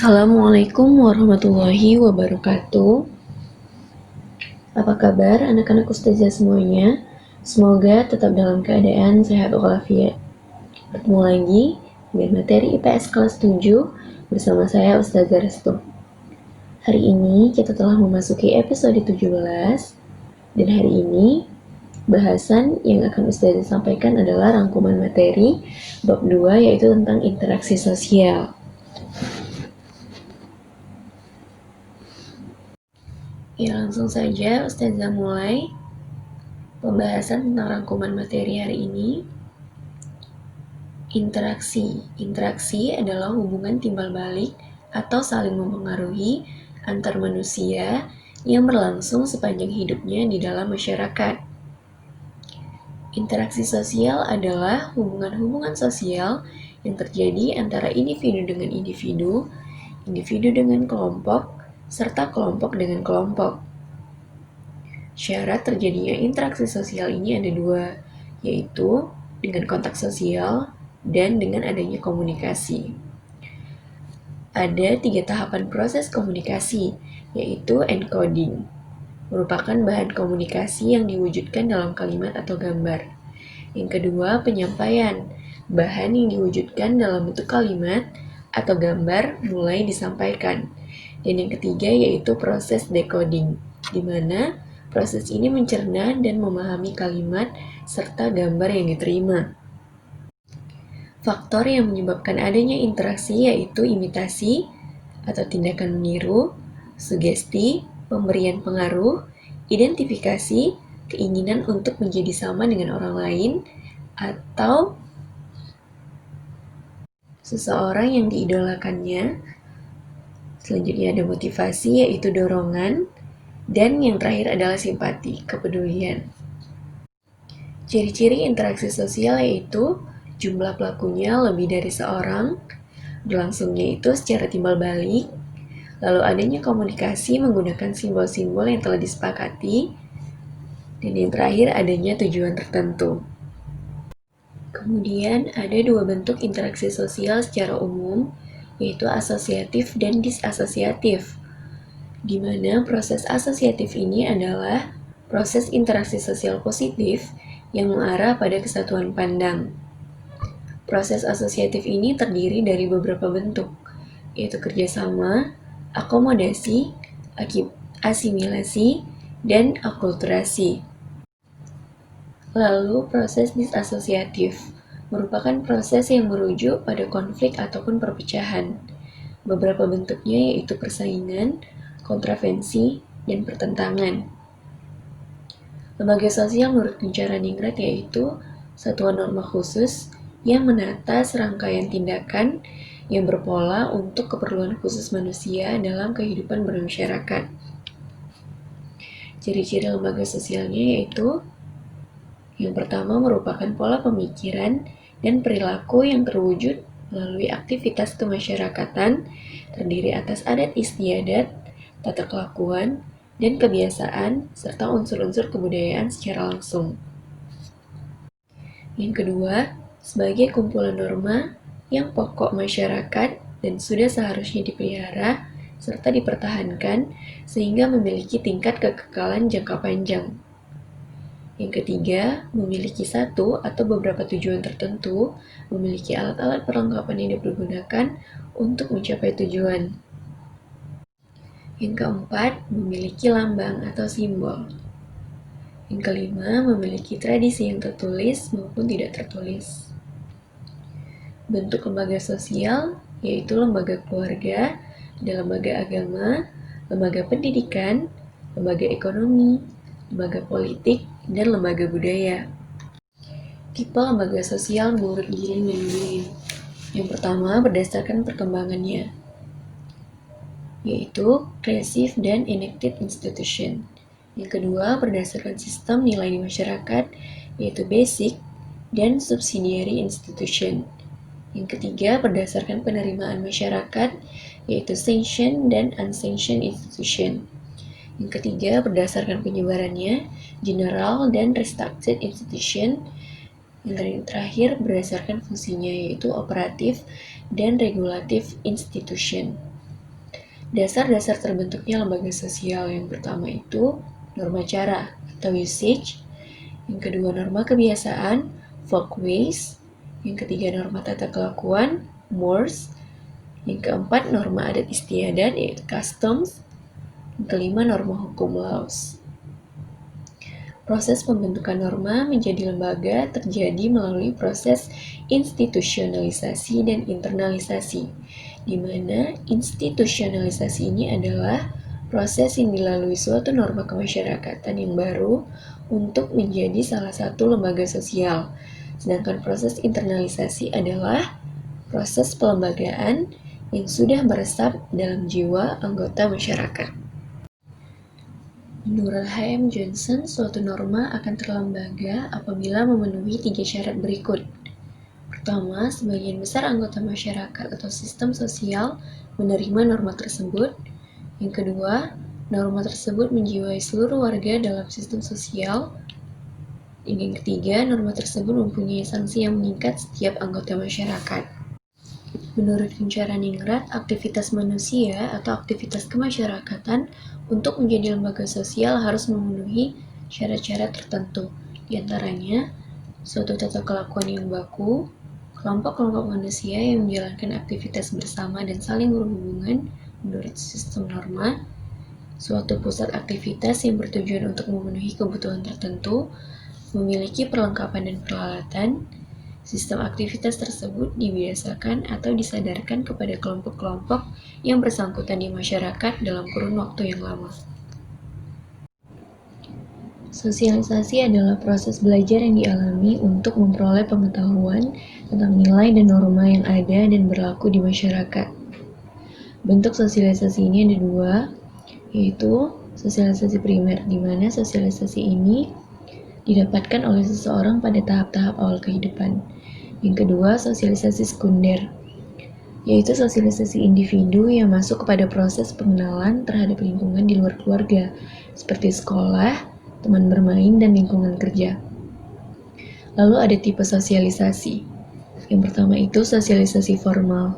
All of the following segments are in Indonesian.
Assalamualaikum warahmatullahi wabarakatuh. Apa kabar anak-anak ustazah semuanya? Semoga tetap dalam keadaan sehat walafiat. Bertemu lagi dengan materi IPS kelas 7 bersama saya Ustazah Restu. Hari ini kita telah memasuki episode 17 dan hari ini bahasan yang akan Ustazah sampaikan adalah rangkuman materi bab 2 yaitu tentang interaksi sosial. Ya, langsung saja Ustazah mulai pembahasan tentang rangkuman materi hari ini. Interaksi adalah hubungan timbal balik atau saling mempengaruhi antar manusia yang berlangsung sepanjang hidupnya di dalam masyarakat. Interaksi sosial adalah hubungan-hubungan sosial yang terjadi antara individu dengan individu, individu dengan kelompok, serta kelompok dengan kelompok. Syarat terjadinya interaksi sosial ini ada dua, yaitu dengan kontak sosial dan dengan adanya komunikasi. Ada 3 tahapan proses komunikasi, yaitu encoding, merupakan bahan komunikasi yang diwujudkan dalam kalimat atau gambar. Yang kedua, penyampaian, bahan yang diwujudkan dalam bentuk kalimat atau gambar mulai disampaikan. Dan yang ketiga yaitu proses decoding, di mana proses ini mencerna dan memahami kalimat serta gambar yang diterima. Faktor yang menyebabkan adanya interaksi yaitu imitasi atau tindakan meniru, sugesti, pemberian pengaruh, identifikasi, keinginan untuk menjadi sama dengan orang lain, atau seseorang yang diidolakannya. Selanjutnya ada motivasi yaitu dorongan, dan yang terakhir adalah simpati, kepedulian. Ciri-ciri interaksi sosial yaitu jumlah pelakunya lebih dari seorang, berlangsungnya itu secara timbal balik, lalu adanya komunikasi menggunakan simbol-simbol yang telah disepakati, dan yang terakhir adanya tujuan tertentu. Kemudian ada dua bentuk interaksi sosial secara umum, yaitu asosiatif dan disasosiatif, di mana proses asosiatif ini adalah proses interaksi sosial positif yang mengarah pada kesatuan pandang. Proses asosiatif ini terdiri dari beberapa bentuk, yaitu kerjasama, akomodasi, asimilasi, dan akulturasi. Lalu proses disasosiatif merupakan proses yang merujuk pada konflik ataupun perpecahan. Beberapa bentuknya yaitu persaingan, kontravensi, dan pertentangan. Lembaga sosial menurut Guncaraningrat yaitu satuan norma khusus yang menata serangkaian tindakan yang berpola untuk keperluan khusus manusia dalam kehidupan bermasyarakat. Ciri-ciri lembaga sosialnya yaitu yang pertama merupakan pola pemikiran dan perilaku yang terwujud melalui aktivitas kemasyarakatan terdiri atas adat istiadat, tata kelakuan, dan kebiasaan, serta unsur-unsur kebudayaan secara langsung. Yang kedua, sebagai kumpulan norma yang pokok masyarakat dan sudah seharusnya dipelihara serta dipertahankan sehingga memiliki tingkat kekekalan jangka panjang. Yang ketiga, memiliki satu atau beberapa tujuan tertentu, memiliki alat-alat perlengkapan yang dipergunakan untuk mencapai tujuan. Yang keempat, memiliki lambang atau simbol. Yang kelima, memiliki tradisi yang tertulis maupun tidak tertulis. Bentuk lembaga sosial yaitu lembaga keluarga, ada lembaga agama, lembaga pendidikan, lembaga ekonomi, lembaga politik, dan lembaga budaya. Tipe lembaga sosial menurut Giling dan Giling. Yang pertama, berdasarkan perkembangannya, yaitu creative dan enacted institution. Yang kedua, berdasarkan sistem nilai di masyarakat, yaitu basic dan subsidiary institution. Yang ketiga, berdasarkan penerimaan masyarakat, yaitu sanctioned dan unsanctioned institution. Yang ketiga, berdasarkan penyebarannya, general dan restricted institution. Yang terakhir, berdasarkan fungsinya, yaitu operatif dan regulatif institution. Dasar-dasar terbentuknya lembaga sosial yang pertama itu norma cara atau usage, yang kedua norma kebiasaan, folkways, yang ketiga norma tata kelakuan, mores, yang keempat norma adat istiadat yaitu customs, yang kelima norma hukum laws. Proses pembentukan norma menjadi lembaga terjadi melalui proses institusionalisasi dan internalisasi, di mana institusionalisasi ini adalah proses yang dilalui suatu norma kemasyarakatan yang baru untuk menjadi salah satu lembaga sosial. Sedangkan proses internalisasi adalah proses pelembagaan yang sudah meresap dalam jiwa anggota masyarakat. Menurut H.M. Johnson, suatu norma akan terlembaga apabila memenuhi 3 syarat berikut. Pertama, sebagian besar anggota masyarakat atau sistem sosial menerima norma tersebut. Yang kedua, norma tersebut menjiwai seluruh warga dalam sistem sosial. Yang ketiga, norma tersebut mempunyai sanksi yang mengikat setiap anggota masyarakat. Menurut Vincara Ningrat, aktivitas manusia atau aktivitas kemasyarakatan untuk menjadi lembaga sosial harus memenuhi syarat-syarat tertentu. Di antaranya, suatu tata kelakuan yang baku, kelompok-kelompok manusia yang menjalankan aktivitas bersama dan saling berhubungan menurut sistem norma, suatu pusat aktivitas yang bertujuan untuk memenuhi kebutuhan tertentu, memiliki perlengkapan dan peralatan. Sistem aktivitas tersebut dibiasakan atau disadarkan kepada kelompok-kelompok yang bersangkutan di masyarakat dalam kurun waktu yang lama. Sosialisasi adalah proses belajar yang dialami untuk memperoleh pengetahuan tentang nilai dan norma yang ada dan berlaku di masyarakat. Bentuk sosialisasi ini ada 2, yaitu sosialisasi primer, di mana sosialisasi ini didapatkan oleh seseorang pada tahap-tahap awal kehidupan. Yang kedua, sosialisasi sekunder, yaitu sosialisasi individu yang masuk kepada proses pengenalan terhadap lingkungan di luar keluarga, seperti sekolah, teman bermain, dan lingkungan kerja. Lalu ada tipe sosialisasi. Yang pertama itu sosialisasi formal.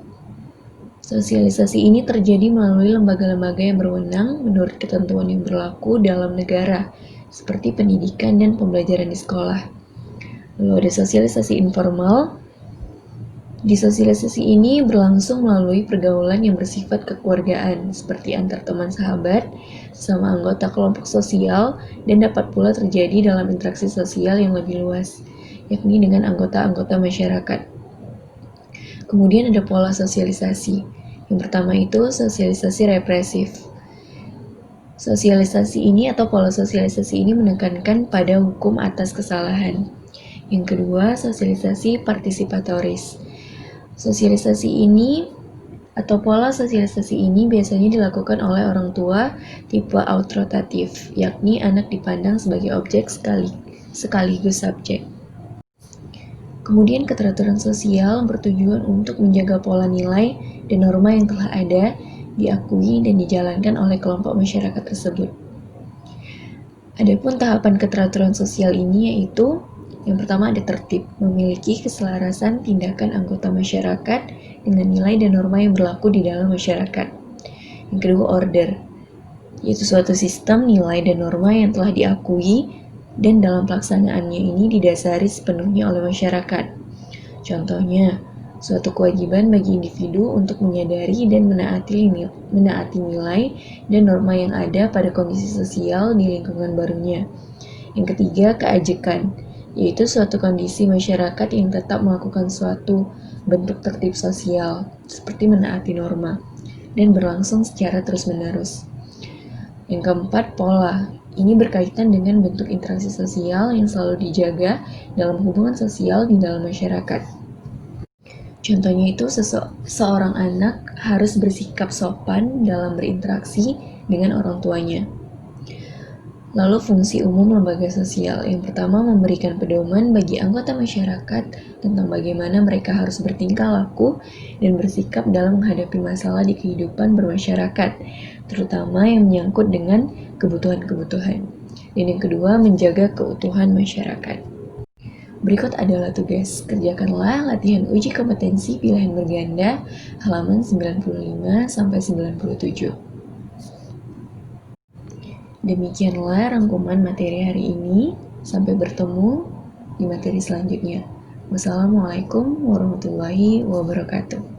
Sosialisasi ini terjadi melalui lembaga-lembaga yang berwenang menurut ketentuan yang berlaku dalam negara, seperti pendidikan dan pembelajaran di sekolah. Lalu ada sosialisasi informal. Di sosialisasi ini berlangsung melalui pergaulan yang bersifat kekeluargaan, seperti antar teman sahabat, sama anggota kelompok sosial, dan dapat pula terjadi dalam interaksi sosial yang lebih luas, yakni dengan anggota-anggota masyarakat. Kemudian ada pola sosialisasi. Yang pertama itu sosialisasi represif. Sosialisasi ini atau pola sosialisasi ini menekankan pada hukum atas kesalahan. Yang kedua, sosialisasi partisipatoris. Sosialisasi ini atau pola sosialisasi ini biasanya dilakukan oleh orang tua tipe autoritatif, yakni anak dipandang sebagai objek sekaligus subjek. Kemudian keteraturan sosial bertujuan untuk menjaga pola nilai dan norma yang telah ada, diakui dan dijalankan oleh kelompok masyarakat tersebut. Adapun tahapan keteraturan sosial ini yaitu yang pertama ada tertib, memiliki keselarasan tindakan anggota masyarakat dengan nilai dan norma yang berlaku di dalam masyarakat. Yang kedua order, yaitu suatu sistem nilai dan norma yang telah diakui dan dalam pelaksanaannya ini didasari sepenuhnya oleh masyarakat. Contohnya, suatu kewajiban bagi individu untuk menyadari dan menaati nilai dan norma yang ada pada kondisi sosial di lingkungan barunya. Yang ketiga, keajekan, yaitu suatu kondisi masyarakat yang tetap melakukan suatu bentuk tertib sosial, seperti menaati norma, dan berlangsung secara terus-menerus. Yang keempat, pola. Ini berkaitan dengan bentuk interaksi sosial yang selalu dijaga dalam hubungan sosial di dalam masyarakat. Contohnya itu, seorang anak harus bersikap sopan dalam berinteraksi dengan orang tuanya. Lalu fungsi umum lembaga sosial. Yang pertama, memberikan pedoman bagi anggota masyarakat tentang bagaimana mereka harus bertingkah laku dan bersikap dalam menghadapi masalah di kehidupan bermasyarakat, terutama yang menyangkut dengan kebutuhan-kebutuhan. Dan yang kedua, menjaga keutuhan masyarakat. Berikut adalah tugas. Kerjakanlah latihan uji kompetensi pilihan berganda halaman 95 sampai 97. Demikianlah rangkuman materi hari ini. Sampai bertemu di materi selanjutnya. Wassalamualaikum warahmatullahi wabarakatuh.